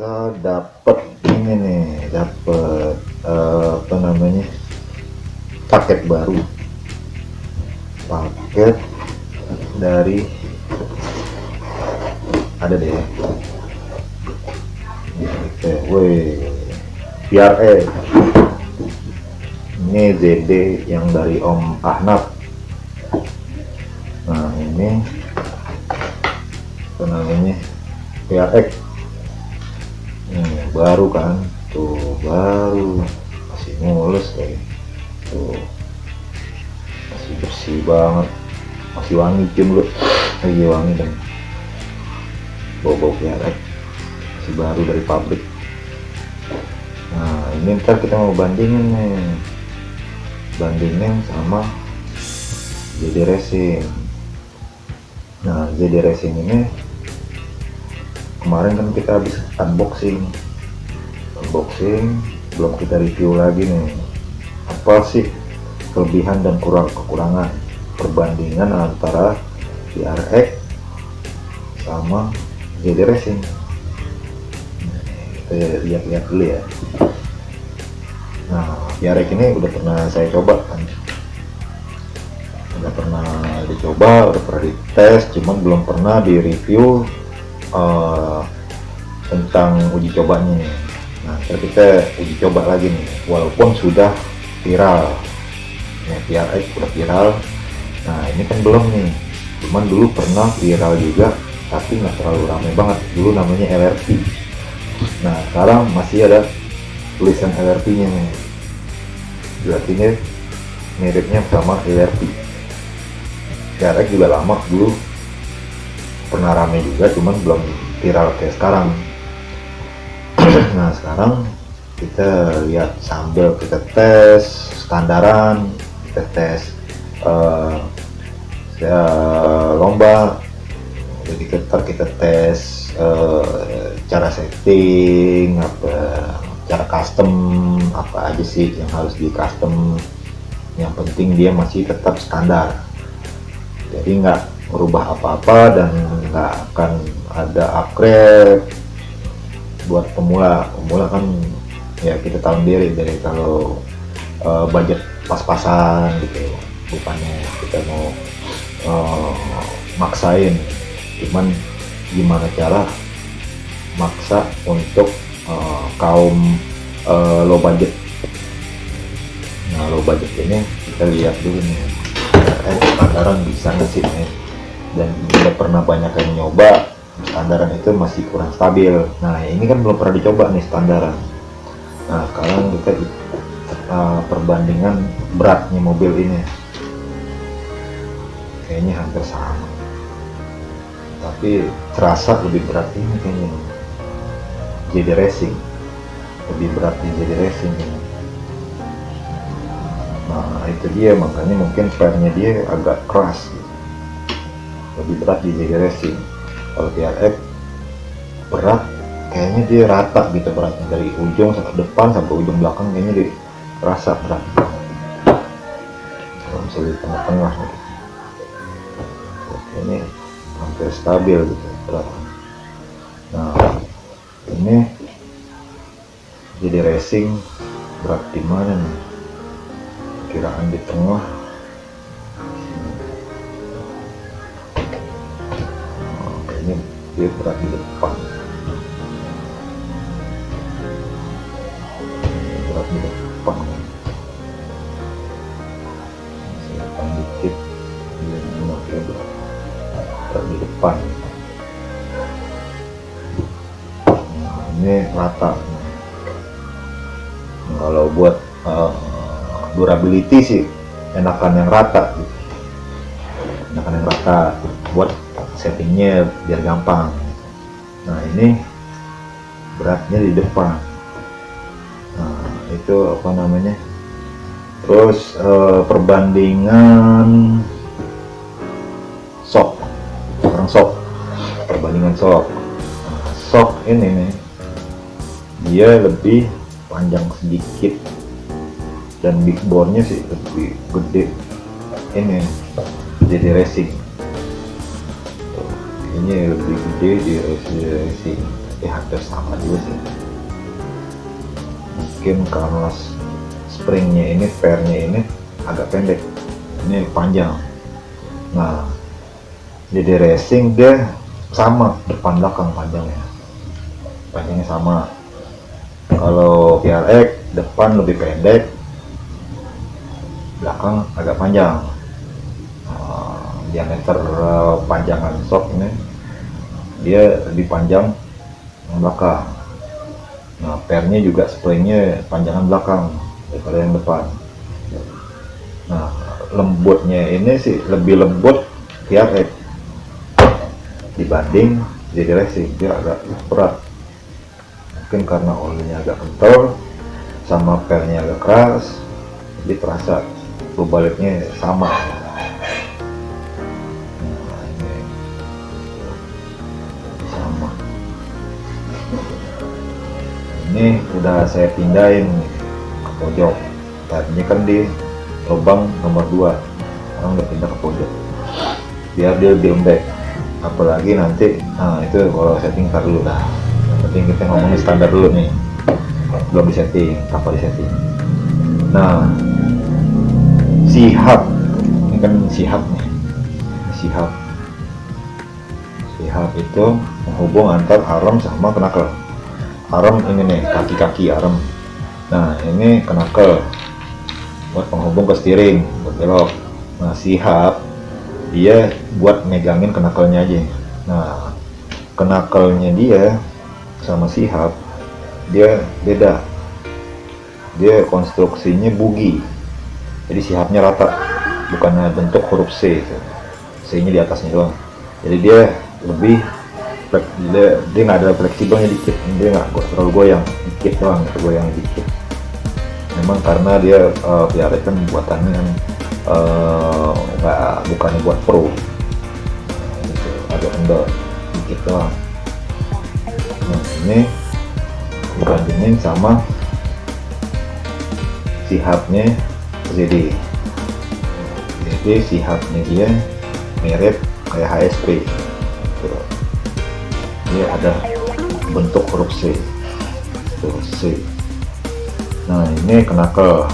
kita dapat ini nih, dapat apa namanya, paket baru, paket dari ada deh, woi, PRE ini ZD yang dari Om Ahnaf. Nah ini apa namanya, PRX baru kan, tuh baru, masih mulus kayak tuh, masih bersih banget, masih wangi, cium lu lagi wangi dan bau-bau PRX, masih baru dari pabrik. Nah ini ntar kita mau bandingin nih, bandingin sama ZD Racing. Nah ZD Racing ini kemarin kan kita habis unboxing, belum kita review lagi nih, apa sih kelebihan dan kekurangan perbandingan antara PRX sama ZD Racing. Kita lihat-lihat dulu ya. Nah PRX ini udah pernah saya coba kan, udah pernah dicoba, udah pernah dites, cuman belum pernah di review tentang uji cobanya nih. Nah kita uji coba lagi nih, walaupun sudah viral ya, PRX udah viral. Nah ini kan belum nih, cuman dulu pernah viral juga tapi nggak terlalu ramai banget, dulu namanya LRT. Nah sekarang masih ada tulisan LRT nya nih, berarti ini miripnya sama LRT. PRX juga lama, dulu pernah ramai juga, cuman belum viral kayak sekarang. Nah sekarang kita lihat sambil kita tes standaran, kita tes lomba, jadi kita tes cara setting, apa cara custom, apa aja sih yang harus di custom. Yang penting dia masih tetap standar, jadi nggak merubah apa-apa dan nggak akan ada upgrade. Buat pemula kan ya kita tahu sendiri, dari kalau budget pas-pasan gitu, bukannya kita mau maksain, cuman gimana cara maksa untuk kaum low budget. Nah low budget ini kita lihat dulu nih, standaran bisa nggak sih nih, dan udah pernah banyak yang nyoba standaran itu masih kurang stabil. Nah ini kan belum pernah dicoba nih standaran. Nah sekarang kita perbandingan beratnya mobil ini kayaknya hampir sama, tapi terasa lebih berat ini kayaknya ZD Racing, lebih berat di ZD Racing ini. Nah itu dia, makanya mungkin spare-nya dia agak keras gitu, lebih berat di ZD Racing. Kalau PRX berat kayaknya dia rata gitu beratnya, dari ujung sampai depan sampai ujung belakang kayaknya dia rasa berat, kalau misalnya di tengah-tengah gitu kayaknya hampir stabil gitu berat. Nah ini ZD Racing berat di mana nih, kiraan di tengah. Kayaknya dia berat di depan, berat di depan, depan dikit, berat di depan. Nah ini rata. Kalau buat durability sih enakan yang rata gitu, enakan yang rata buat settingnya biar gampang. Nah ini beratnya di depan. Nah itu apa namanya, terus perbandingan shock, perbandingan shock. Nah, shock ini nih dia lebih panjang sedikit dan big bore-nya sih lebih gede ini ZD Racing. Ini lebih gede di Racing. hampir sama juga sih. Mungkin karena springnya ini, pairnya ini agak pendek, ini panjang. Nah, di racing dia sama, depan belakang panjangnya sama. Kalau PRX depan lebih pendek, belakang agak panjang. Diameter panjangan shock ini dia lebih panjang yang belakang. Nah, pairnya juga springnya panjangan belakang daripada yang depan. Nah, lembutnya ini sih lebih lembut PRX dibanding ZD Racing, dia agak berat. Mungkin karena olinya agak kental sama pairnya agak keras, jadi terasa baliknya sama. Nah, ini sama. Ini udah saya pindahin ke pojok. Tadinya kan di lubang nomor 2, sekarang udah pindah ke pojok biar dia lebih lembek. Apalagi nanti, nah itu kalau setting tar dulu dah. Yang penting kita ngomongin standar dulu nih, belum di setting, apa di setting. Nah, sihab ini kan sihab nih, sihab itu menghubung antar arm sama knuckle. Arm ini nih, kaki-kaki arm. Nah, ini knuckle buat penghubung ke steering, buat belok. Nah, sihab dia buat megangin knuckle-nya aja. Nah, knuckle-nya dia sama sihab dia beda, dia konstruksinya bugi, jadi sihabnya rata, bukannya bentuk huruf C itu. C nya di atasnya doang, jadi dia lebih dia nggak ada fleksibelnya dikit, dia nggak terlalu goyang dikit doang, goyang dikit. Memang karena dia PRX kan buatannya kan bukannya buat pro, gitu, agak kendor dikit doang. Nah, ini dibandingin sama sihabnya ZD. Jadi sihabnya dia mirip kayak HSP, dia ada bentuk huruf C, huruf C. Nah, ini knuckle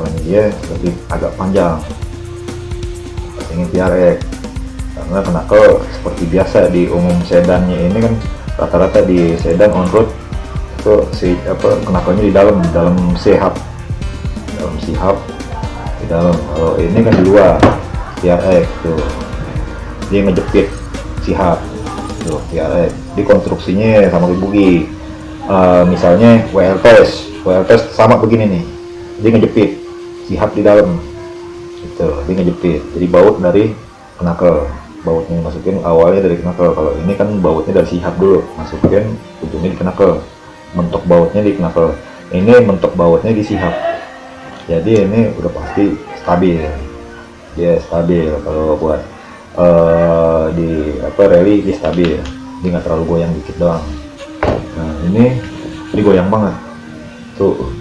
nya dia lebih agak panjang, ini PRX. Karena knuckle seperti biasa di umum sedannya ini kan, rata-rata di sedan on road itu knuckle-nya di dalam sihab, di dalam. Kalau ini kan di luar PRX tuh, dia ngejepit sihab tuh PRX. Di konstruksinya sama kayak bugi. Misalnya WL test sama begini nih, dia ngejepit sihab di dalam itu, dia ngejepit, jadi baut dari knuckle, bautnya masukin awalnya dari knuckle. Kalau ini kan bautnya dari sihab dulu, masukin ujungnya di knuckle, mentok bautnya di knuckle, ini mentok bautnya di sihab. Jadi ini udah pasti stabil, dia stabil. Kalau buat di rally dia stabil, dia nggak terlalu goyang dikit doang. Nah, ini goyang banget tuh,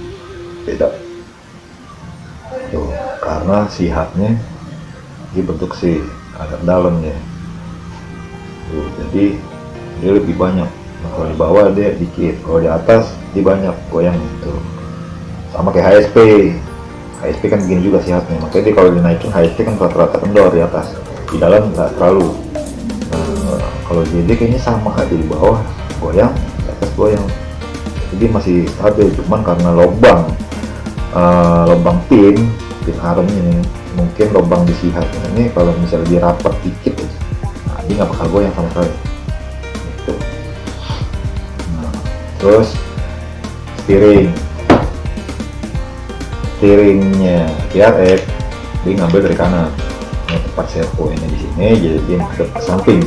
beda tuh, karena sihabnya dia bentuk C, agak dalam ya tuh, jadi dia lebih banyak. Nah, kalau di bawah dia dikit, kalau di atas dia banyak goyang gitu. Sama kayak HSP kan begini juga sihabnya, makanya dia kalau dinaikin HSP kan rata-rata kendor di atas, di dalam nggak terlalu. Nah, kalau JD kayaknya sama, di bawah goyang, di atas goyang, jadi masih stabil. Cuman karena lubang pin armnya ini, mungkin lubang di sihab ini kalau misalnya dia rapat dikit aja, nah dia nggak bakal goyang sama sekali gitu. Nah, terus steeringnya PRX dia ngambil dari kanan. Nah, tempat servo ini di sini, jadi dia ngadep ke samping.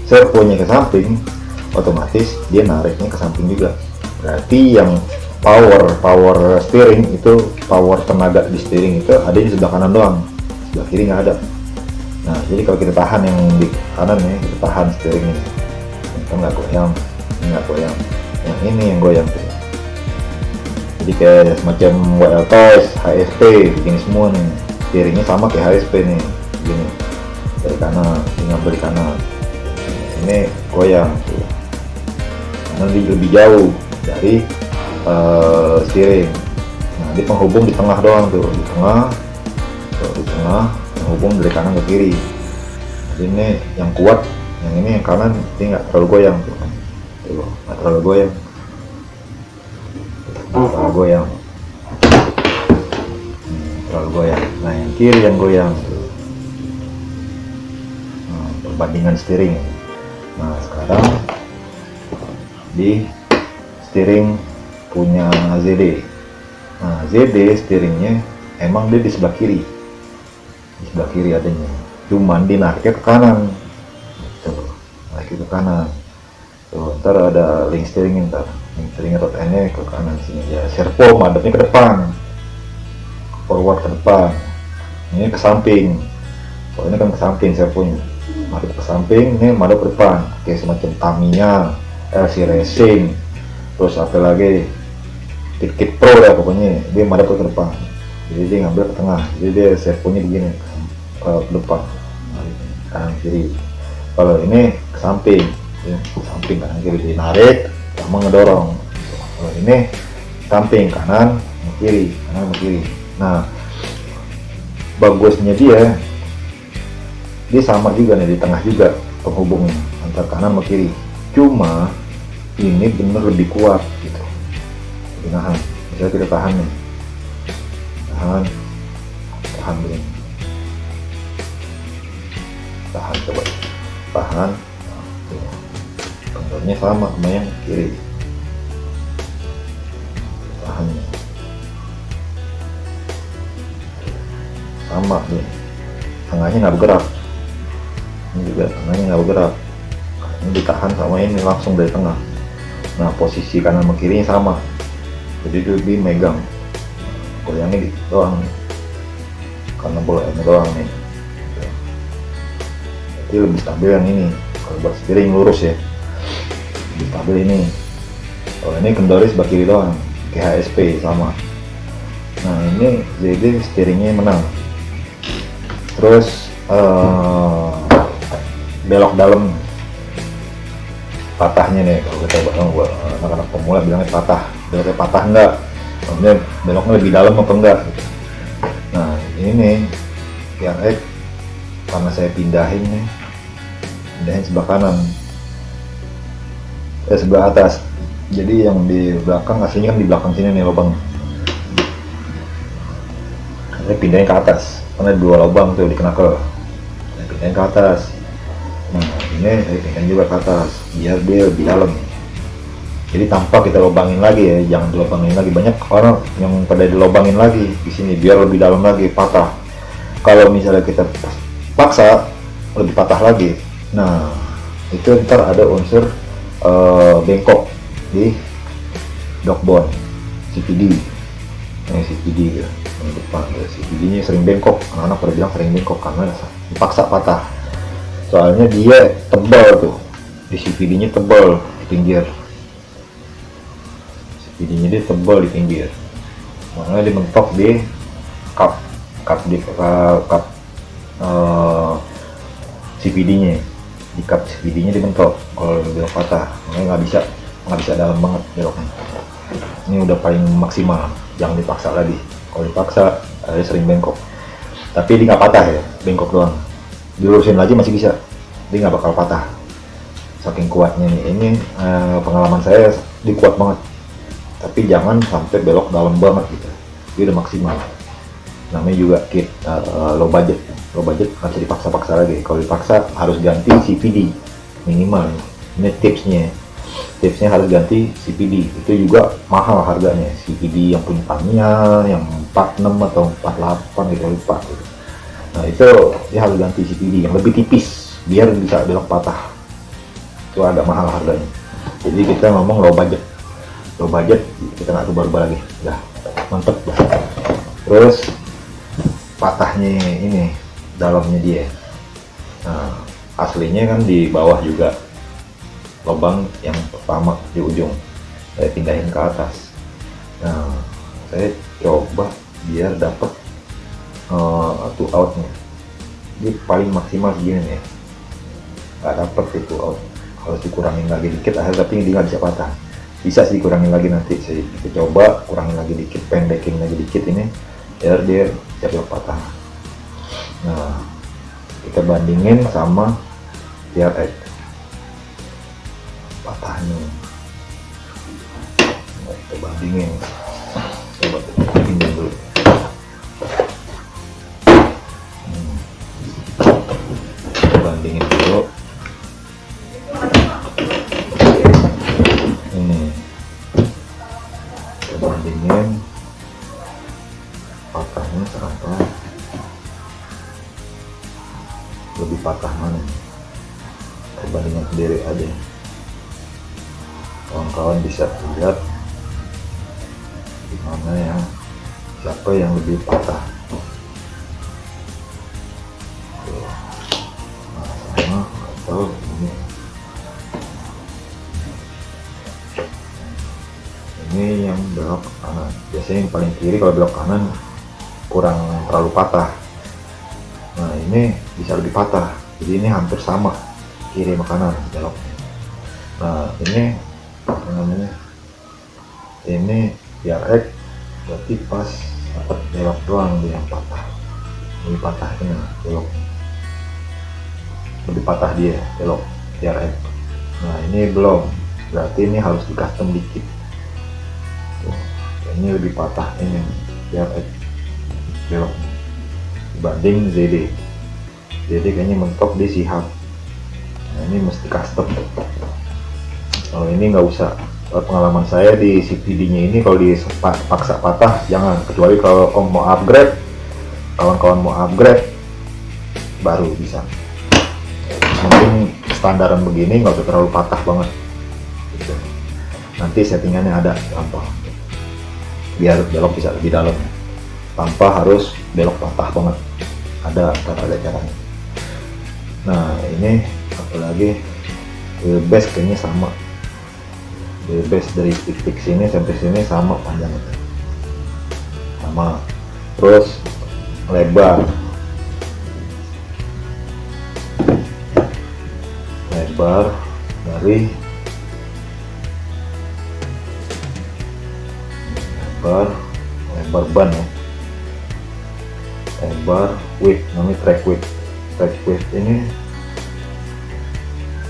Servonya ke samping, otomatis dia nariknya ke samping juga. Berarti yang power steering itu, power tenaga di steering itu ada di sebelah kanan doang, sebelah kiri nggak ada. Nah, jadi kalau kita tahan yang di kanan nih, kita tahan steering ini, itu nggak goyang, yang ini yang goyang tuh. Jadi kayak semacam WL Toys, HSP, begini semua nih, steeringnya sama kayak HSP nih, begini dari kanan, tinggal beri kanan. ini goyang tuh, karena lebih jauh dari steering. Nah, di penghubung di tengah doang tuh, di tengah tuh, di tengah penghubung dari kanan ke kiri. Jadi ini yang kuat, yang ini yang kanan, ini nggak terlalu goyang tuh, nggak terlalu goyang, terlalu goyang, terlalu goyang. Nah, yang kiri yang goyang tuh. Nah, perbandingan steering. Nah, sekarang di steering punya ZD. Nah, ZD steeringnya emang dia di sebelah kiri, adanya, cuman dinariknya ke kanan tuh, narik ke kanan tuh. Ntar ada link steering, ntar link steering atau N-nya ke kanan sini ya. Servo madepnya ke depan, forward ke depan, ini ke samping. Kalau ini kan ke samping, servonya madep ke samping, ini madep ke depan, kayak semacam Tamiya, LC Racing, terus apa lagi, Kit Pro ya, pokoknya dia madep ke depan, jadi dia ngambil ke tengah, jadi dia servonya begini ke depan, kanan kiri. Kalau ini ke samping, ya, ke samping kanan kiri, dinarik sama ngedorong. Kalau ini samping kanan kiri, kanan kiri. Nah, bagusnya dia sama juga nih, di tengah juga penghubungnya antara kanan sama kiri, cuma ini bener lebih kuat gitu, lebih nahan. Misalnya kita tahan nih, tahan dulu, tahan, coba tahan. Kendornya sama yang kiri, tahannya sama nih, tengahnya nggak bergerak, ini juga tengahnya nggak bergerak, ini ditahan sama ini langsung dari tengah. Nah, posisi kanan sama kirinya sama, jadi dia lebih megang, goyangnya gitu doang nih, karena bolanya doang nih, jadi lebih stabil yang ini. Kalau buat steering lurus ya, lebih stabil ini. Kalau ini kendori sebelah kiri doang, kayak HSP sama. Nah, ini ZD steeringnya menang. Terus belok dalam, patahnya nih, kalau kita buat anak-anak pemula bilangnya patah, beloknya patah enggak, kemudian beloknya lebih dalam apa enggak gitu. Nah, ini nih yang karena saya pindahin sebelah kanan, sebelah atas, jadi yang di belakang, aslinya kan di belakang sini nih lubang, saya pindahin ke atas karena dua lubang tuh di knuckle, saya pindahin ke atas. Nah, ini saya pindahin juga ke atas biar dia lebih dalam. Jadi tanpa kita lubangin lagi ya, jangan dilubangin lagi. Banyak orang yang pada dilubangin lagi di sini biar lebih dalam lagi, patah. Kalau misalnya kita paksa, lebih patah lagi. Nah, itu ntar ada unsur bengkok di dogboard CVD. Ini CVD ya, yang depan ya, CVD-nya sering bengkok. Anak-anak pada bilang sering bengkok karena dipaksa patah. Soalnya dia tebal tuh, di CVD-nya tebal di pinggir. CVD-nya dia tebal di pinggir, makanya dia mentok di cup CVD-nya, di cup CVD-nya dia mentok. Kalau belok patah, makanya nggak bisa dalam banget beloknya. Ini udah paling maksimal, jangan dipaksa lagi. Kalau dipaksa, ada sering bengkok. Tapi dia nggak patah ya, bengkok doang. Dilurusin lagi masih bisa, dia nggak bakal patah, saking kuatnya nih. Ini pengalaman saya, dia kuat banget, tapi jangan sampai belok dalam banget gitu, dia udah maksimal. Namanya juga kit low budget nggak bisa dipaksa-paksa lagi. Kalau dipaksa harus ganti CVD minimal. Ini tipsnya harus ganti CVD, itu juga mahal harganya. CVD yang punya Tamiya yang 46 atau 48 gitu, lupa gitu. Nah, itu dia harus ganti CVD yang lebih tipis biar bisa belok patah, itu agak mahal harganya. Jadi kita ngomong low budget, kita nggak rubah-rubah lagi, udah mantep. Terus patahnya ini dalamnya dia, nah aslinya kan di bawah juga lubang yang pertama di ujung, saya pindahin ke atas. Nah, saya coba biar dapat two outnya, ini paling maksimal segini nih, nggak dapet itu out. harus dikurangin lagi dikit tapi dia nggak bisa patah. Bisa sih kurangin lagi, nanti saya coba kurangin lagi dikit, pendekin lagi dikit ini biar dia bisa patah. Nah, kita bandingin sama TRX patahnya. Nah, kita bandingin, coba kita pinjam dulu. Kita bandingin dulu. Ini kita bandingin patahnya sama lebih patah mana. Kita bandingin sendiri aja, kawan-kawan bisa lihat gimana ya, siapa yang lebih patah. Nah, sama atau ini yang belok kanan. Biasanya yang paling kiri kalau belok kanan kurang terlalu patah. Nah, ini bisa lebih patah, jadi ini hampir sama kiri sama kanan beloknya. Nah, ini namanya ini TRX, berarti pas dapat belok doang dia yang patah, lebih patah ini belok, lebih patah dia belok TRX. Nah, ini belum, berarti ini harus di custom dikit. Tuh, ini lebih patah ini TRX belok dibanding ZD. ZD kayaknya mentok di sihab. Nah, ini mesti custom. Kalau ini nggak usah. Pengalaman saya di CVD-nya ini kalau dipaksa patah jangan, kecuali kalau mau upgrade, kawan-kawan mau upgrade baru bisa. Mungkin standaran begini nggak usah terlalu patah banget gitu. Nanti settingannya ada gampang biar belok bisa lebih dalam tanpa harus belok patah banget, ada caranya. Nah, ini apalagi wheelbase kayaknya sama, wheelbase dari titik sini sampai sini sama panjangnya, sama. Terus lebar dari lebar ban ya, lebar width, namanya track width ini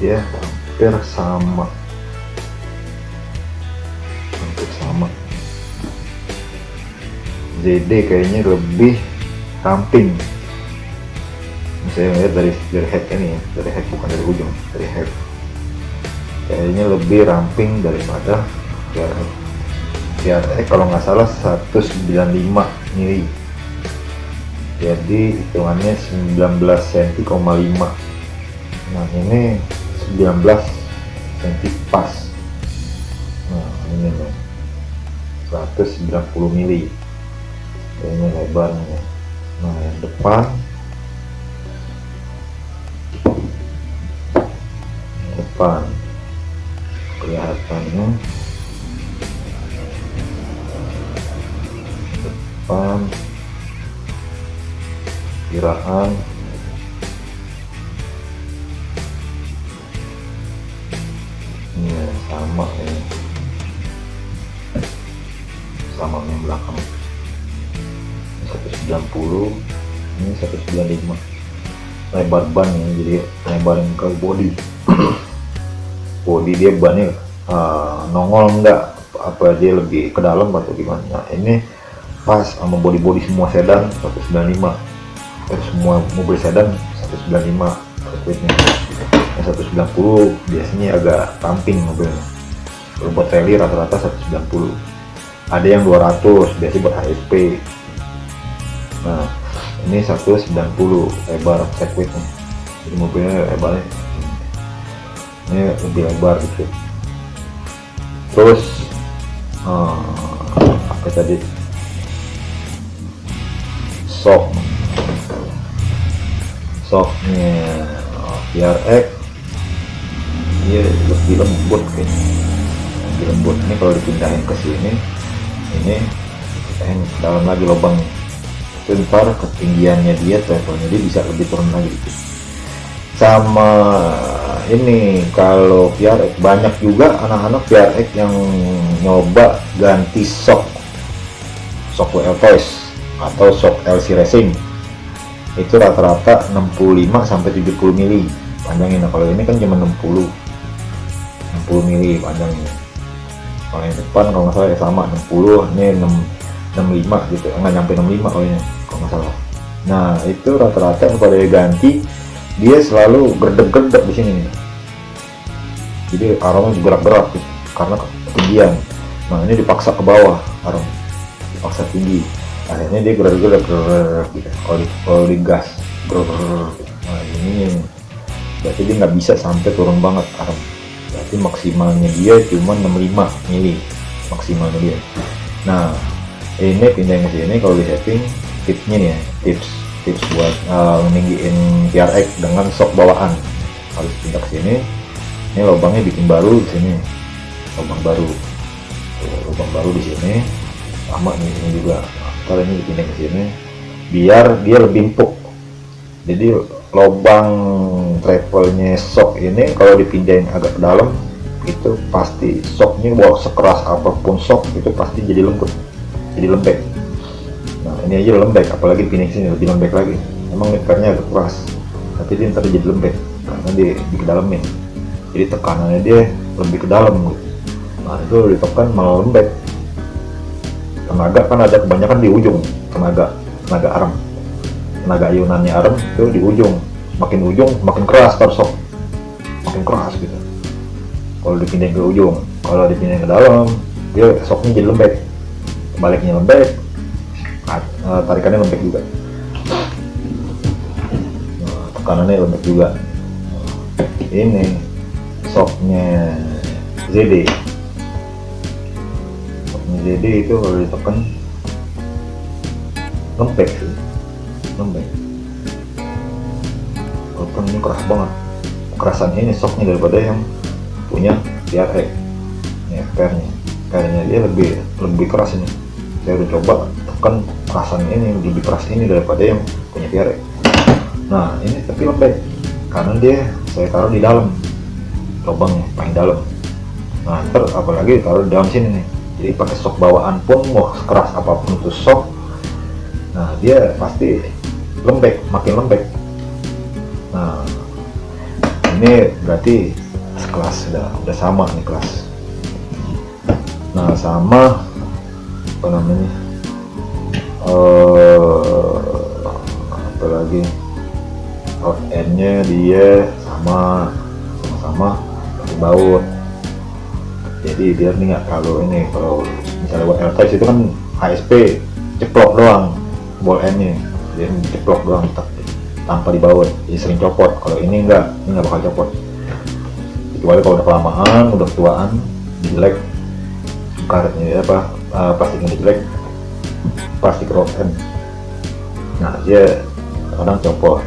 ya hampir sama. ZD kayaknya lebih ramping. Saya lihat dari head ini ya, dari head bukan dari ujung, dari head kayaknya lebih ramping daripada TRX. TRX kalau nggak salah 195 mili, jadi hitungannya 19 cm,5. Nah, ini 19 cm pas. Nah, ini nih 190 mili kayaknya lebarnya. Nah, yang depan kelihatannya depan kiraan ini sama ya, sama yang belakang 190, ini 195 lebar ban ya, jadi lebarin ke body. Body dia bannya nongol enggak, apa dia lebih ke dalam atau gimana. Nah, ini pas sama body semua sedan 195, semua mobil sedan 195 speednya. Yang 190 biasanya agak ramping mobilnya. Kalau buat rally rata-rata 190, ada yang 200 biasanya buat HSP. Nah, ini 190 lebar sirkuitnya, jadi mobilnya lebarnya ini lebih lebar gitu. Terus apa tadi, shocknya TRX dia lebih lembut kayaknya, lebih lembut. Ini kalau dipindahin ke sini, ini kita dalam lagi lubang itu, ntar ketinggiannya dia, travelnya dia bisa lebih turun lagi gitu. Sama ini kalau VRX banyak juga anak-anak VRX yang nyoba ganti shock WL Toys atau shock LC Racing, itu rata-rata 65 sampai 70 mili panjangnya. Nah, kalau ini kan cuma 60 mili panjangnya. Kalau yang depan kalau nggak salah ya sama 60, ini 65 gitu, nggak nyampe 65 kalau nggak salah. Nah, itu rata-rata yang pada ganti dia selalu gerdek-gerdek di sini, jadi aromnya gerak-gerak gitu, karena ketinggian. Nah, ini dipaksa ke bawah, aroma dipaksa tinggi, akhirnya dia gerak-gerak gitu. Kalau digas gitu. Nah, ini berarti dia nggak bisa sampai turun banget aroma, berarti maksimalnya dia cuma 65 mili maksimalnya dia. Nah, ini pindahin ke sini. Kalau di setting tipsnya nih ya, tips buat meninggiin VRX dengan shock bawaan, harus pindah ke sini. Ini lubangnya bikin baru di sini, lubang baru di sini sama nih, ini juga. Kalau ini dipindah ke sini biar dia lebih empuk. Jadi lubang travelnya shock ini kalau dipindahin agak ke dalam itu pasti shocknya, mau sekeras apapun shock itu pasti jadi lembut, jadi lembek. Nah, ini aja lembek, apalagi pindah sini lebih lembek lagi. Emang ngekarnya agak keras, tapi dia ntar jadi lembek karena dia di kedalamin. Jadi tekanannya dia lebih ke dalam gitu. Nah, itu ditekan malah lembek. Tenaga kan ada kebanyakan di ujung, tenaga arem, tenaga ayunannya arem itu di ujung. Makin ujung makin keras shock, makin keras gitu. Kalau dipindahin ke ujung, kalau dipindahin ke dalam dia shocknya jadi lembek, baliknya lembek, tarikannya lembek juga, tekanannya lembek juga. Ini shocknya ZD itu kalau ditekan lembek sih, lembek. Walaupun ini keras banget, kerasannya ini shocknya daripada yang punya VRX. Ini pernya dia lebih keras ini. Saya udah coba tekan kerasannya ini lebih keras ini daripada yang punya VRX. Nah, ini tapi lembek karena dia saya taruh di dalam, lubangnya paling dalam. Nah, ntar apalagi taruh di dalam sini nih, jadi pakai shock bawaan pun mau keras apapun itu shock, nah dia pasti lembek, makin lembek. Nah, ini berarti sekelas, udah sama nih kelas. Nah, sama apa namanya, apalagi out end-nya dia sama pakai baut. Jadi biar nih nggak kalau misalnya buat LTS itu kan HSP ceplok doang ball end-nya, dia ceplok doang tanpa dibaut, jadi sering copot. Kalau ini nggak bakal copot, kecuali kalau udah kelamaan, udah ketuaan, jelek karetnya plastiknya jelek, plastik rod end. Nah, dia kadang copot,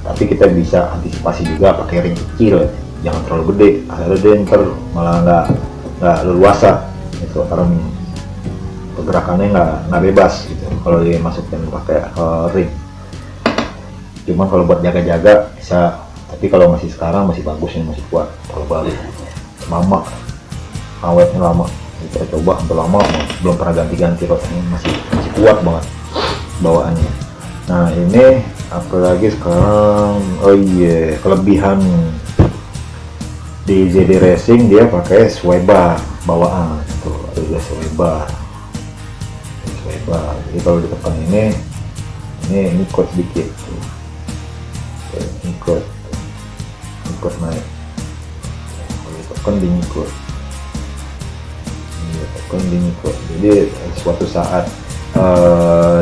tapi kita bisa antisipasi juga pakai ring kecil, jangan terlalu gede, akhirnya dia ntar malah nggak leluasa itu, karena pergerakannya nggak bebas gitu kalau dimasukin pakai ring. Cuman kalau buat jaga-jaga bisa, tapi kalau sekarang masih bagus nih, masih kuat. Kalau baru lama, awetnya lama, kita coba hampir lama belum pernah ganti rod ini, masih kuat banget bawaannya. Nah, ini apalagi sekarang, kelebihan di ZD Racing dia pakai sway bar bawaan tuh, ada sway bar. Jadi kalau ditekan ini ikut sedikit tuh. Ikut naik, kalau ditekan dia ngikut. Jadi suatu saat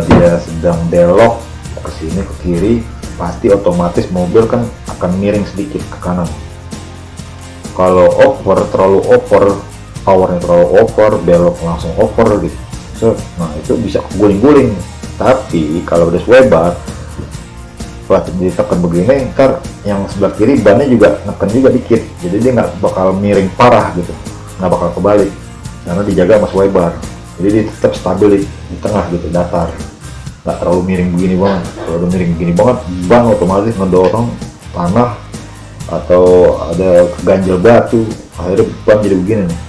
dia sedang belok ke sini ke kiri, pasti otomatis mobil kan akan miring sedikit ke kanan. Kalau terlalu over, powernya terlalu over, belok langsung over gitu. Nah, itu bisa guling-guling. Tapi kalau udah sway bar, ditekan begini, ntar yang sebelah kiri bannya juga neken juga dikit, jadi dia nggak bakal miring parah gitu, nggak bakal kebalik karena dijaga sama sway bar. Jadi dia tetap stabil di tengah gitu, datar, nggak terlalu miring begini banget. Kalau udah miring begini banget, ban otomatis ngedorong tanah atau ada ganjel batu, akhirnya ban jadi begini nih,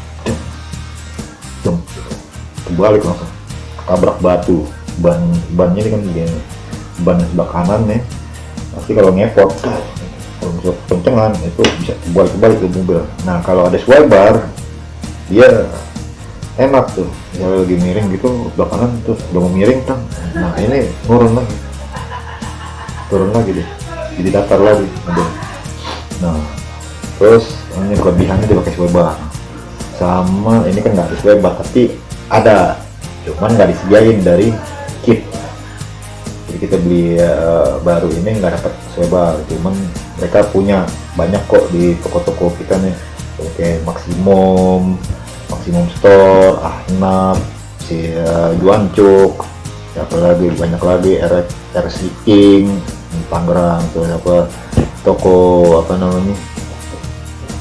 jum, terbalik langsung, tabrak batu. Bannya ini kan begini, ban sebelah kanan nih, pasti kalau ngepot, kalau misal kencengan itu bisa terbalik ke mobil. Nah kalau ada sway bar, dia enak tuh, kalau lagi miring gitu sebelah kanan terus udah mau miring kan, nah ini turun lagi deh, jadi datar lagi. Nah terus ini kelebihannya dia pakai sway bar, sama ini kan nggak ada sway bar tapi ada, cuman nggak disediain dari kit. Jadi kita beli baru ini nggak dapat sway bar, cuman mereka punya banyak kok di toko-toko kita nih, kayak Maximum Store, Ahnaf, si Juancuk, siapa lagi, banyak lagi, RS King di Tangerang tuh, apa toko apa namanya,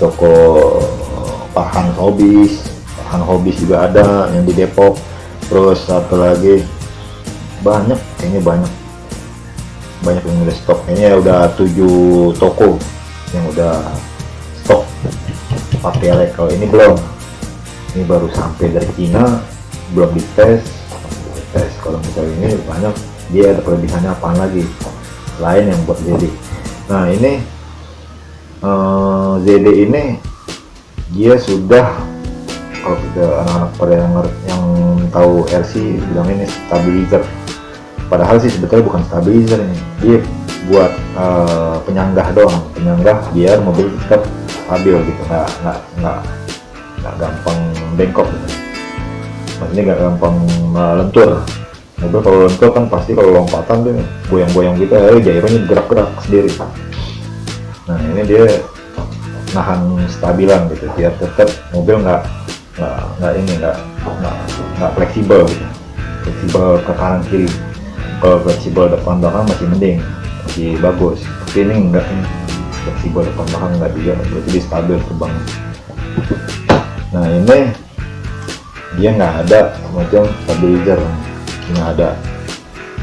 toko Pahan Hobis juga ada yang di Depok. Terus apa lagi, kayaknya banyak yang udah stok, kayaknya udah 7 toko yang udah stok pakai elek. Kalau ini belum, ini baru sampai dari Cina, belum dites. Kalau misalnya ini banyak, dia ada kelebihannya apaan lagi lain yang buat ZD. Nah ini ZD ini dia sudah, kalau kita anak-anak pada yang tahu RC bilang ini stabilizer, padahal sih sebetulnya bukan stabilizer ini, dia buat penyanggah doang, biar mobil tetap stabil gitu, nggak gampang bengkok gitu. Maksudnya nggak gampang lentur. Mobil kalau lentur kan pasti kalau lompatan tuh goyang-goyang gitu, jairannya gerak-gerak sendiri. Nah ini dia nahan stabilan gitu, biar tetap mobil nggak fleksibel gitu, fleksibel ke kanan kiri. Kalau fleksibel depan belakang masih mending, masih bagus. Tapi ini enggak, fleksibel depan belakang enggak juga, berarti dia stabil terbang. Nah ini dia nggak ada macam stabilizer, nggak ada,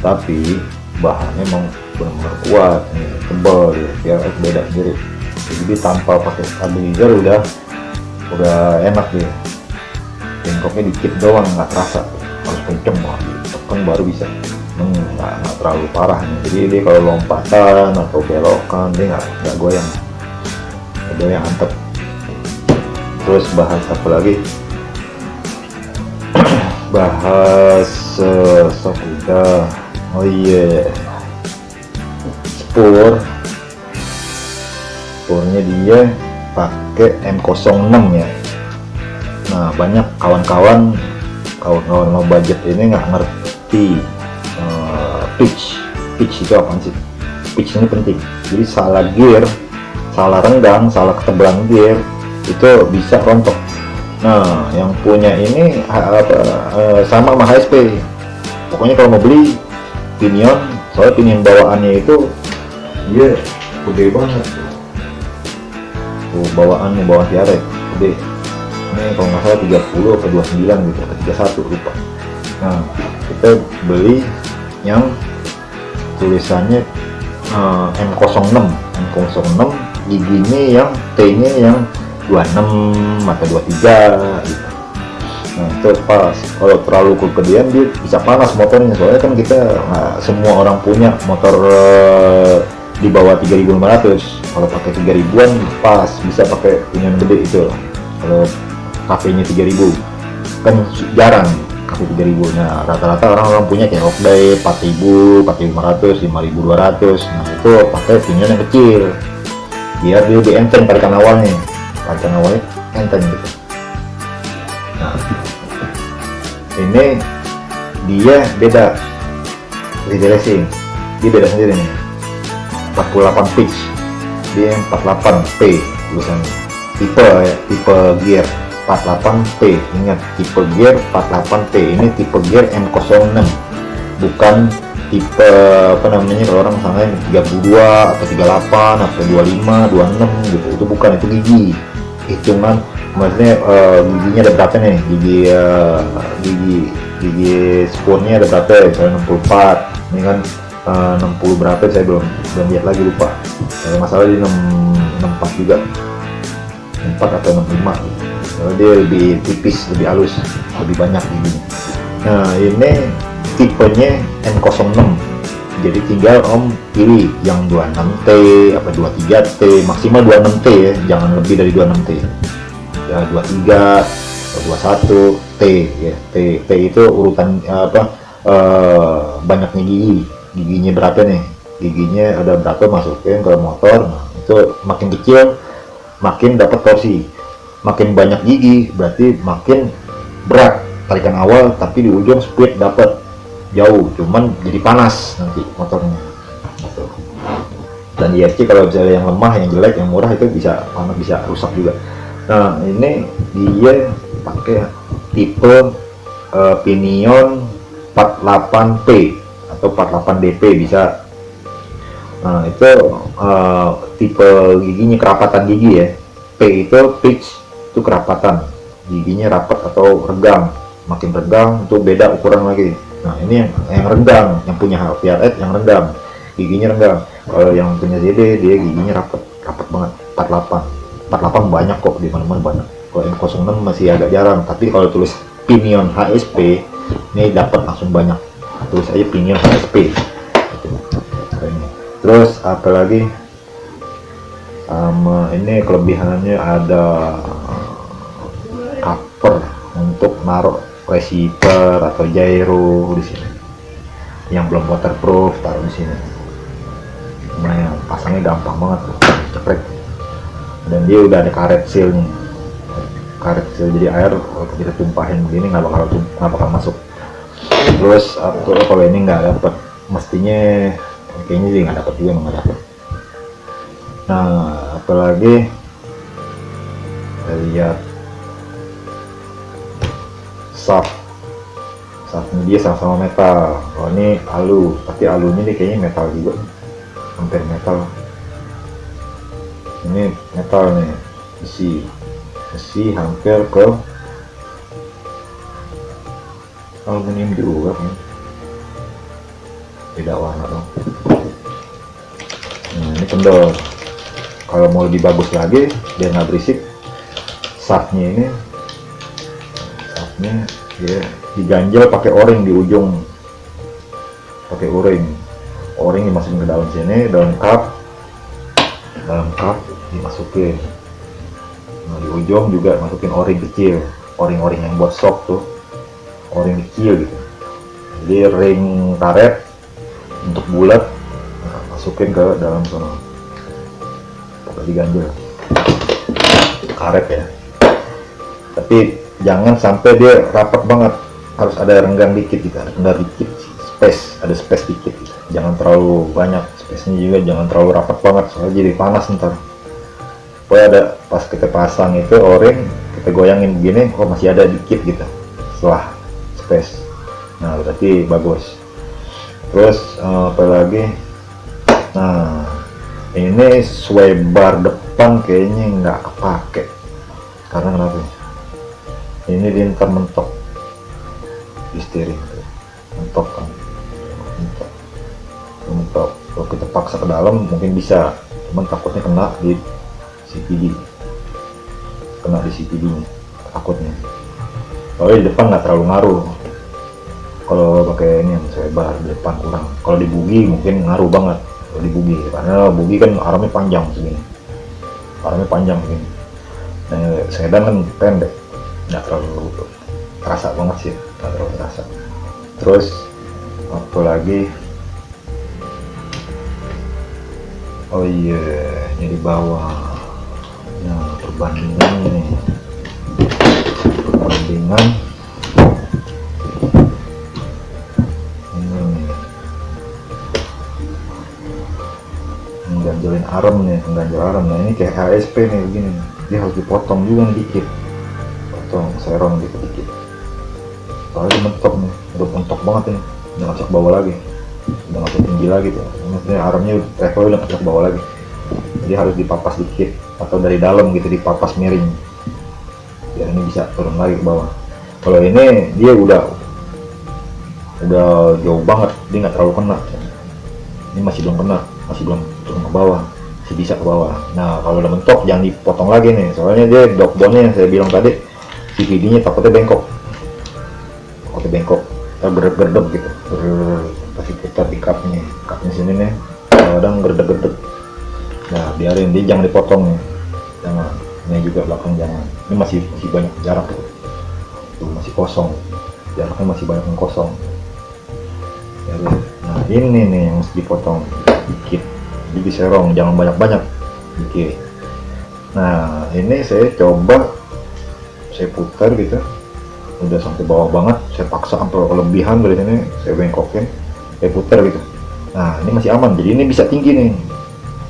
tapi bahannya emang benar-benar kuat, tebal ya, beda sendiri. Jadi tanpa pakai stabilizer udah enak dia, bengkoknya dikit doang, nggak terasa, harus kenceng banget, tekan baru bisa. Nggak terlalu parah nih. Jadi dia kalau lompatan atau belokan dia nggak goyang, antep. Terus bahas apa lagi? Bahas sok udah. Oh iya, spurnya dia pakai M06 ya. Nah banyak kawan-kawan mau budget ini nggak ngerti pitch itu apaan sih. Pitch ini penting, jadi salah gear, salah renggang, salah ketebalan gear itu bisa rontok. Nah yang punya ini sama HSP, pokoknya kalau mau beli pinion, soalnya pinion bawaannya itu dia gede banget tuh, bawaan Tiaret gede. Ini kalau nggak salah 30 atau 29 gitu, atau 31 lupa. Nah kita beli yang tulisannya M06 giginya yang T-nya yang 26 atau 23 gitu. Nah itu pas, kalau terlalu kegedean dia bisa panas motornya, soalnya kan kita semua orang punya motor di bawah 3.500, kalau pakai 3.000-an pas bisa pakai pinion gede itu. Kalau kafenya 3.000 kan jarang kafe 3.000. Nah rata-rata orang punya kayak Rockday 4.000, 4.500, 5.200. Nah itu pakai pinion yang kecil biar dia lebih enteng parikan awalnya enteng gitu. Nah ini dia beda Rizal Racing, dia beda sendiri nih, 48 pitch, dia 48P tulisannya, tipe gear 48P, ingat tipe gear 48P, ini tipe gear M06, bukan tipe apa namanya kalau orang sangkain 32 atau 38 atau 25, 26 gitu, itu bukan, itu gigi hitungan, maksudnya giginya ada berapa nih, gigi spoonnya ada berapa ya, misalnya 64, ini kan 60 berapa saya belum lihat lagi, lupa. Kalau masalah di 64 juga, 64 atau 65 gitu. Dia lebih tipis, lebih halus, lebih banyak giginya. Nah ini tipenya N06, jadi tinggal Om pilih yang 26T apa 23T, maksimal 26T ya, jangan lebih dari 26T ya, 23 atau 21T ya. T itu urutan banyaknya giginya berapa nih, giginya ada berapa masukin ke motor. Nah, itu makin kecil makin dapat torsi, makin banyak gigi berarti makin berat tarikan awal, tapi di ujung speed dapat jauh, cuman jadi panas nanti motornya gitu. Dan IRC kalau misalnya yang lemah, yang jelek, yang murah itu bisa panas, bisa rusak juga. Nah ini dia pakai tipe Pinion 48P atau 48DP bisa. Nah itu tipe giginya kerapatan gigi ya. P itu pitch, itu kerapatan giginya rapat atau renggang, makin renggang itu beda ukuran lagi. Nah ini yang renggang, yang punya PRS yang renggang, giginya renggang. Kalau yang punya ZD dia giginya rapat banget, 48 banyak kok, di mana-mana banyak. Kalau N06 masih agak jarang, tapi kalau tulis Pinion HSP ini dapat langsung banyak, tulis aja Pinion HSP gitu. Terus apalagi sama ini kelebihannya ada cover untuk naruh receiver atau gyro di sini, yang belum waterproof taruh di sini. Lumayan, pasangnya gampang banget tuh, cekrek. Dan dia udah ada karet sealnya, karet seal, jadi air kalau kita tumpahin begini nggak bakal masuk. Terus kalau ini nggak dapat, mestinya kayaknya sih nggak dapat juga, nggak dapat. Nah apalagi kita lihat shaftnya dia sama-sama metal. Oh ini alu, tapi alunya nih kayaknya metal juga, hampir metal. Ini metal nih, besi hampir ke aluminium juga kan, beda warna dong. Nah ini kendor, kalau mau lebih bagus lagi biar nggak berisik, shaftnya dia diganjel pakai o-ring di ujung, pakai o-ring dimasukin ke dalam sini, dalam cup dimasukin. Nah di ujung juga masukin o-ring kecil, o-ring yang buat shock tuh, o-ring kecil gitu. Jadi ring karet untuk bulat, nah, masukin ke dalam sana, pokoknya diganjel karet ya. Tapi jangan sampai dia rapat banget, harus ada renggang dikit gitu, ada dikit space dikit gitu. Jangan terlalu banyak space-nya juga, jangan terlalu rapat banget soalnya jadi panas ntar. Pokoknya ada pas kita pasang itu o-ring, kita goyangin begini, kok masih ada dikit gitu setelah space. Nah berarti bagus. Terus apa lagi, nah ini sway bar depan kayaknya nggak kepake, karena kenapa? Ini dia ntar mentok di steering, mentok kan, mentok. Kalau kita paksa ke dalam mungkin bisa, cuman takutnya kena di CVD, nya takutnya. Kalau di depan nggak terlalu ngaruh, kalau pakai ini sway bar di depan kurang. Kalau di bugi mungkin ngaruh banget, kalau di bugi, karena bugi kan armnya panjang segini, nah sedan kan pendek, nggak terlalu terasa banget sih, nggak terlalu terasa. Terus apa lagi, oh iya ini di bawah, nah perbandingan ini mengganjalin arm nih, mengganjal arm. Nah ini kayak HSP nih begini, dia harus dipotong juga nih dikit, potong serong dikit, soalnya mentok nih, udah mentok banget nih, udah nggak bisa ke bawah lagi, udah nggak bisa tinggi lagi tuh, maksudnya armnya levelnya udah nggak bisa ke bawah lagi, jadi harus dipapas dikit atau dari dalam gitu, dipapas miring biar ini bisa turun lagi ke bawah. Kalau ini dia udah jauh banget, dia nggak terlalu kena, ini masih belum kena, masih belum turun ke bawah. bisa ke bawah. Nah kalau udah mentok jangan dipotong lagi nih, soalnya dia dog bone-nya yang saya bilang tadi, CVD-nya takutnya bengkok, kita gerdep gitu, pasti putar di cupnya sini nih, kadang gerdep. Nah biarin, dia jangan dipotong nih, jangan. Ini juga belakang jangan, ini masih banyak jarak tuh, masih kosong, jaraknya masih banyak yang kosong. Nah ini nih yang mesti dipotong dikit, jadi diserong, jangan banyak dikit. Nah ini saya coba, saya putar gitu, udah sampai bawah banget, saya paksa sampai kelebihan dari sini, saya bengkokin, saya putar gitu. Nah ini masih aman, jadi ini bisa tinggi nih,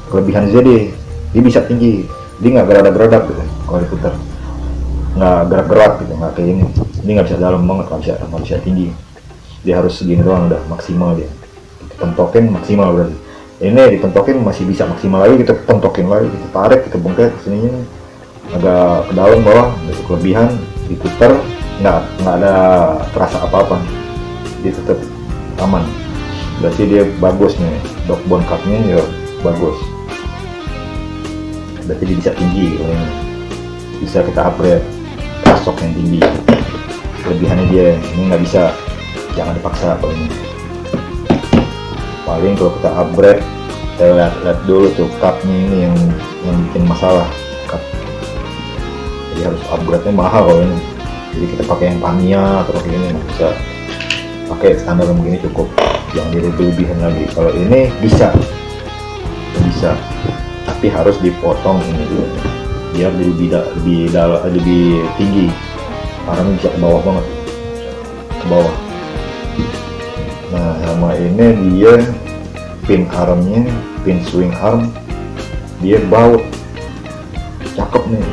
kelebihan ZD, dia bisa tinggi, dia nggak geradak gitu kalau diputar, nggak gerak gitu, nggak kayak ini nggak bisa dalam banget, nggak bisa tinggi, dia harus segini doang udah maksimal. Dia kita pentokin maksimal, berarti ini dipentokin masih bisa maksimal lagi, kita pentokin lagi, kita tarik, kita bengkek sininya agak ke dalam bawah, itu kelebihan, diputar, nggak ada terasa apa-apa, dia tetap aman, berarti dia bagus nih, dog bone cutnya ya bagus, berarti dia bisa tinggi gitu. Bisa kita upgrade kasok yang tinggi, kelebihannya dia ini nggak bisa, jangan dipaksa kalau ini. Paling kalau kita upgrade, kita lihat dulu tuh cupnya ini yang bikin masalah, cup. Jadi harus upgrade-nya mahal kalau ini, jadi kita pakai yang Tamiya atau kayak ini, nggak bisa pakai standar begini cukup, jangan dilebih-lebihin lagi. Kalau ini bisa, tapi harus dipotong ini dulu biar lebih tinggi, karena bisa ke bawah banget, ke bawah. Nah sama ini dia pin armnya, pin swing arm, dia baut, cakep nih,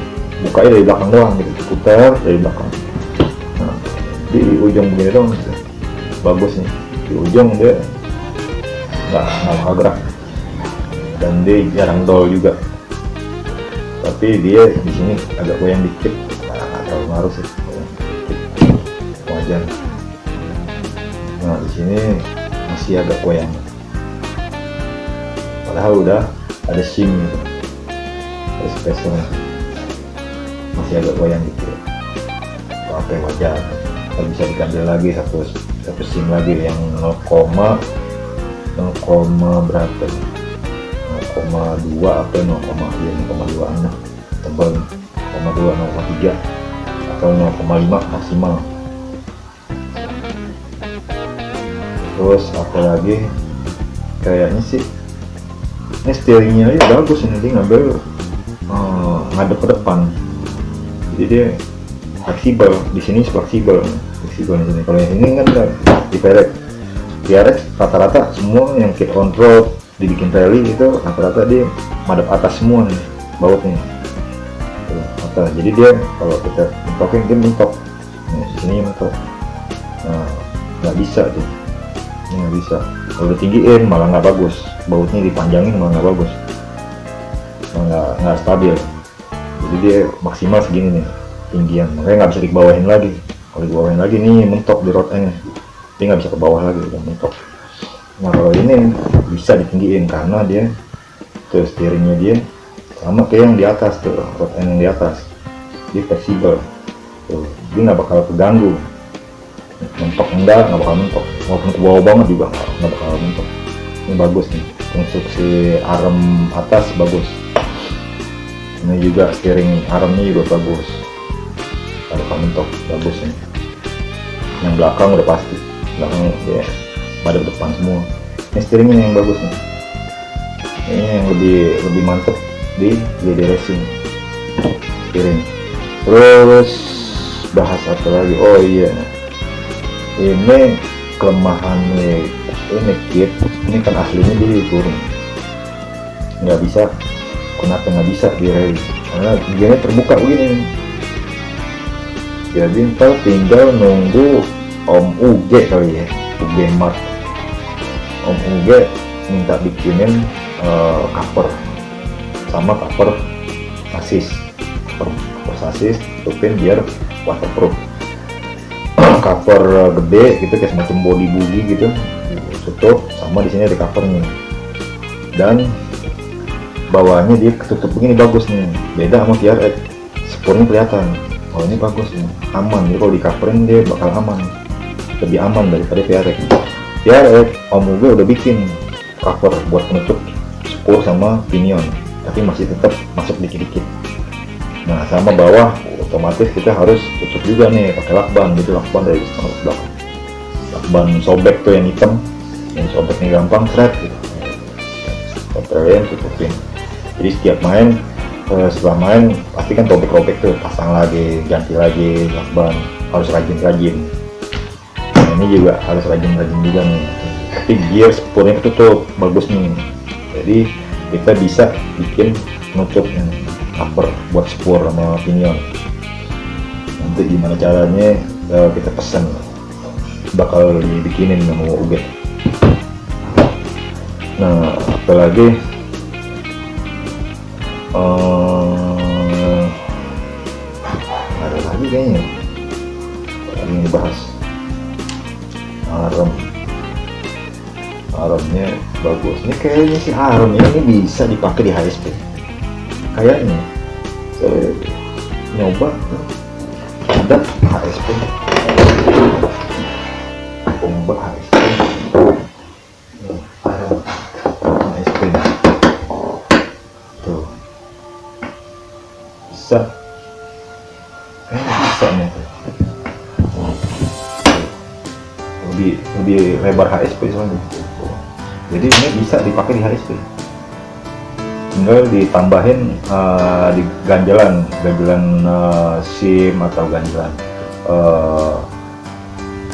bukanya dari belakang doang gitu, putar dari belakang. Nah, di ujung begini doang gitu. Bagus nih, di ujung dia nggak gerak, dan dia jarang dol juga, tapi dia di sini agak goyang dikit, nggak terlalu ngaruh sih, wajar. Nah di sini masih agak goyang, padahal udah ada SIM gitu, ada spacer, masih agak goyang dikit. Oke wajar, kita bisa diganti lagi satu SIM lagi yang 0, berapa nih? 0,2 apa 0,2 tebal, 0,2, 0,3 atau 0,5 maksimal. Terus apa lagi, kayaknya sih ini steeringnya aja bagus, ini dia ngambil ngadep ke depan, jadi dia fleksibel, di sini fleksibel di sini. Kalau yang ini kan di PRX rata-rata semua yang kit on road dibikin rally itu rata-rata dia madep atas semua nih bautnya tuh, atas. Jadi dia kalau kita mentokin dia mentok, nih di sini mentok. Nah nggak bisa tuh, ini nggak bisa, kalau ditinggiin malah nggak bagus, bautnya dipanjangin malah nggak bagus, malah nggak stabil. Jadi dia maksimal segini nih tinggian, makanya nggak bisa dibawahin lagi. Kalau dibawahin lagi nih mentok di rod end, dia nggak bisa ke bawah lagi, udah mentok. Nah kalau ini bisa ditinggiin karena dia tuh steeringnya dia sama kayak yang di atas tuh, rod end yang di atas, dia fleksibel tuh, dia nggak bakal keganggu. Mentok nggak bakal mentok, walaupun ke bawah banget juga nggak bakal mentok. Ini bagus nih, konstruksi arm atas bagus, ini juga steering armnya juga bagus, nggak bakal mentok, bagus nih. Yang belakang udah pasti, belakang ya pada depan semua. Ini steeringnya yang bagus nih, ini yang lebih mantep di GD Racing steering. Terus bahas apa lagi, oh iya, ini kelemahannya ini kit, ini kan aslinya dia turun, nggak bisa. Kenapa nggak bisa di rally? Karena bagiannya terbuka begini nih. Jadi ntar tinggal nunggu Om UG kali ya, UG Mart, Om UG minta bikinin cover sama cover sasis, cover sasis tutupin biar waterproof. Cover gede gitu kayak semacam body buggy gitu, tutup, sama di sini ada covernya. Dan bawahnya dia ketutup begini bagus nih, beda sama TRX sportnya kelihatan. Oh ini bagus nih, aman. Jadi kalau di coverin dia bakal aman, lebih aman daripada TRX. TRX Om Uge udah bikin cover buat penutup spur sama pinion, tapi masih tetap masuk dikit-dikit. Nah sama bawah otomatis kita harus tutup juga nih pakai lakban, gitu lakban dari belakang, lakban sobek tuh yang hitam, yang sobeknya gampang thread gitu, tempelin tutupin. Jadi setiap main setelah main pasti kan robek-robek tuh, pasang lagi, ganti lagi lakban, harus rajin-rajin. Nah ini juga harus rajin-rajin juga nih, tapi biar spurnya tutup bagus nih. Jadi kita bisa bikin penutup yang cover buat spur sama pinion. Nanti gimana caranya kita pesen, bakal dibikinin sama Uge. Nah apalagi ada lagi kayaknya yang dibahas. Armnya bagus, ini kayaknya sih armnya ini bisa dipakai di HSP kayaknya. Saya nyoba ada HSP, pomba HSP, HSP tuh bisa, bisa nih, lebih lebar HSP soalnya. Jadi ini bisa dipakai di HSP, tinggal ditambahin di ganjalan SIM atau ganjalan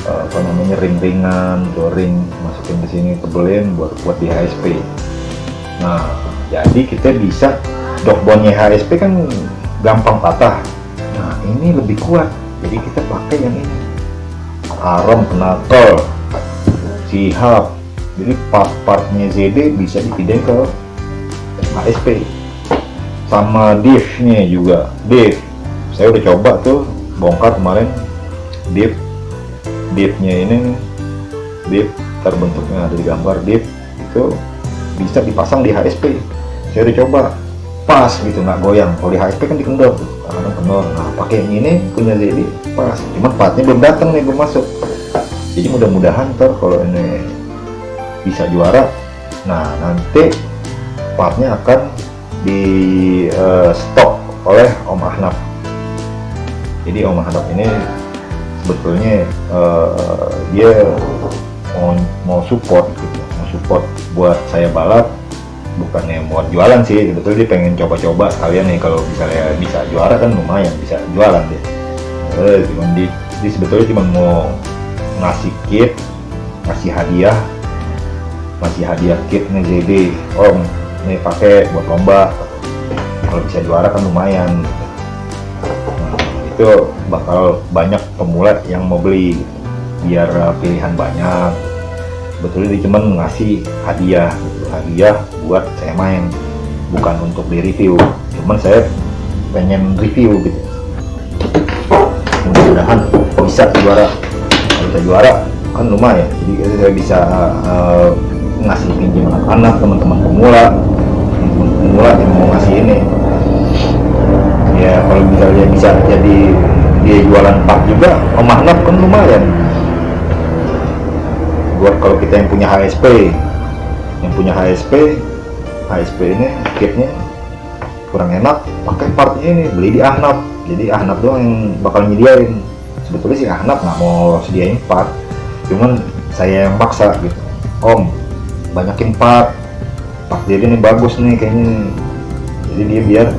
apa namanya ring-ringan, ring masukin ke sini, tebelin buat di HSP. Nah jadi kita bisa, jokbonnya HSP kan gampang patah, nah ini lebih kuat, jadi kita pakai yang ini, arm, knuckle, sihab. Jadi part-partnya ZD bisa dipindahin ke HSP. Sama diff-nya juga, diff saya udah coba tuh bongkar kemarin, diff-nya ini, diff terbentuknya ada di gambar, diff itu bisa dipasang di HSP. Saya udah coba, pas gitu, nggak goyang. Kalau di HSP kan dikendor tuh, kadang kendor. Nah pakai yang ini punya ZD pas, cuman partnya belum datang nih, belum masuk. Jadi mudah-mudahan ntar kalau ini bisa juara, nah nanti partnya akan di stok oleh Om Ahnaf. Jadi Om Ahnaf ini sebetulnya dia mau support gitu, mau support buat saya balap, bukannya buat jualan sih. Sebetulnya dia pengen coba-coba sekalian nih, kalau misalnya bisa juara kan lumayan, bisa jualan deh. Dia sebetulnya cuma mau ngasih kit, ngasih hadiah kit nih ZD, Om nih pakai buat lomba, kalau bisa juara kan lumayan. Nah, itu bakal banyak pemula yang mau beli, biar pilihan banyak. Sebetulnya dia cuma ngasih hadiah buat saya main, bukan untuk di review. Cuman saya pengen review gitu, mudah-mudahan bisa juara. Kalau bisa juara kan lumayan, jadi saya bisa ngasih pinjam anak-anak, teman-teman pemula yang mau ngasih ini ya. Kalau misalnya bisa jadi dia jualan part juga, Om Ahnaf kan lumayan. Buat kalau kita yang punya HSP ini kitnya kurang enak, pakai partnya ini, beli di Ahnaf. Jadi Ahnaf doang yang bakal nyediain. Sebetulnya sih Ahnaf nggak mau sediain part, cuman saya yang paksa gitu, Om banyakin part jadi ini bagus nih kayaknya. Jadi dia biar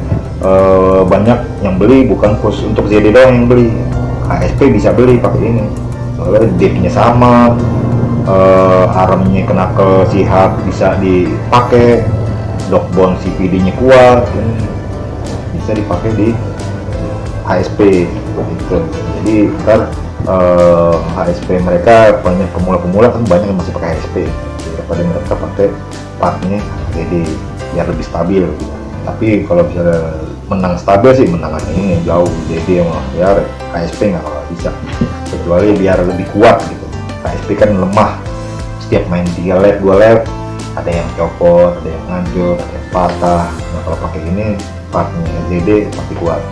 banyak yang beli, bukan khusus untuk ZD doang yang beli, HSP bisa beli pakai ini, soalnya diff-nya sama, armnya knuckle sihab bisa dipakai, lockbone CVD-nya kuat, bisa dipakai di HSP gitu. Jadi ntar HSP mereka banyak pemula-pemula kan, banyak yang masih pakai HSP daripada mereka pakai partnya, jadi biar lebih stabil gitu. Tapi kalau misalnya menang stabil sih, menangan ini jauh jadi yang biar HSP nggak bisa, kecuali biar lebih kuat gitu. HSP kan lemah, setiap main 3 lap 2 lap ada yang copot, ada yang hancur, ada yang patah. Nah kalau pakai ini partnya ZD pasti kuat.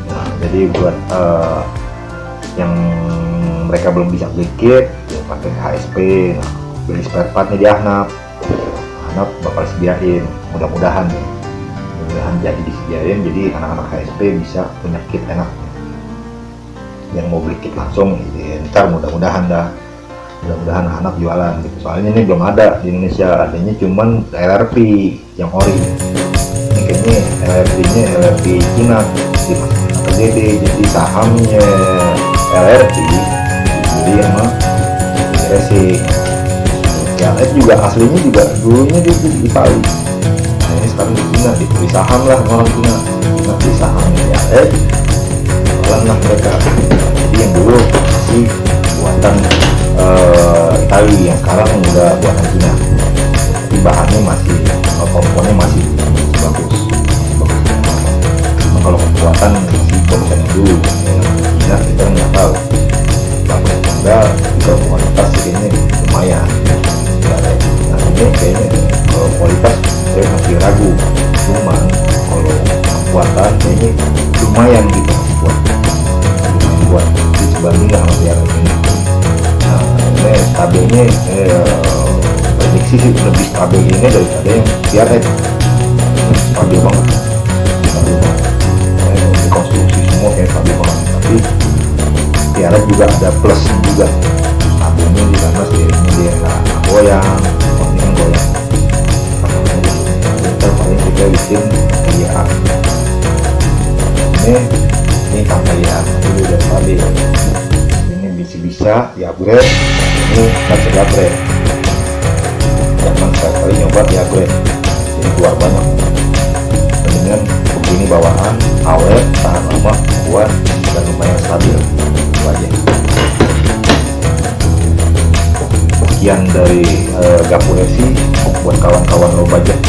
Nah jadi buat yang mereka belum bisa beli kit ya pakai HSP. Nah, beli spare partnya di Ahnaf bakal sediain, mudah-mudahan jadi disediain, jadi anak-anak HSP bisa punya kit enak. Yang mau beli kit langsung ya, ntar mudah-mudahan anak jualan gitu. Soalnya ini belum ada di Indonesia, adanya cuman LRP yang ori. Ini kayaknya LRP Cina di ZD, jadi sahamnya LRP jadi sama Racing. PLS juga aslinya juga dulunya dia di Itali. Nah ini sekarang di Cina, dibeli saham lah orang Cina beli sahamnya PLS, jualan lah mereka. Jadi yang dulu masih buatan Itali, yang sekarang udah buatan Cina. Tapi bahannya masih, komponnya masih bagus. Nah, kalau buatan masih produsen dulu, Cina kita nggak tahu bagus enggak, bisa kualitas kayaknya lumayan. Nah ini kayaknya kalau kualitas saya masih ragu, cuman kalau buatan kayaknya lumayan gitu, buat dibanding sama yang ini. Nah ini stabilnya prediksi sih lebih stabil ini daripada yang PRX. Stabil banget, konstruksi semua kayak stabil banget, tapi PRX juga ada plus juga, stabilnya di sana steeringnya dia nggak goyang, ini goyang. Ntar paling kita bikin ya ini tanpa ya, ini udah stabil. Ini bisa di upgrade, ini nggak bisa di upgrade. Jangan sekali nyoba di upgrade, jadi keluar banyak. Mendingan begini bawaan, awet, tahan lama, kuat, dan lumayan stabil. Itu aja. Sekian dari Gapuresi buat kawan-kawan low budget.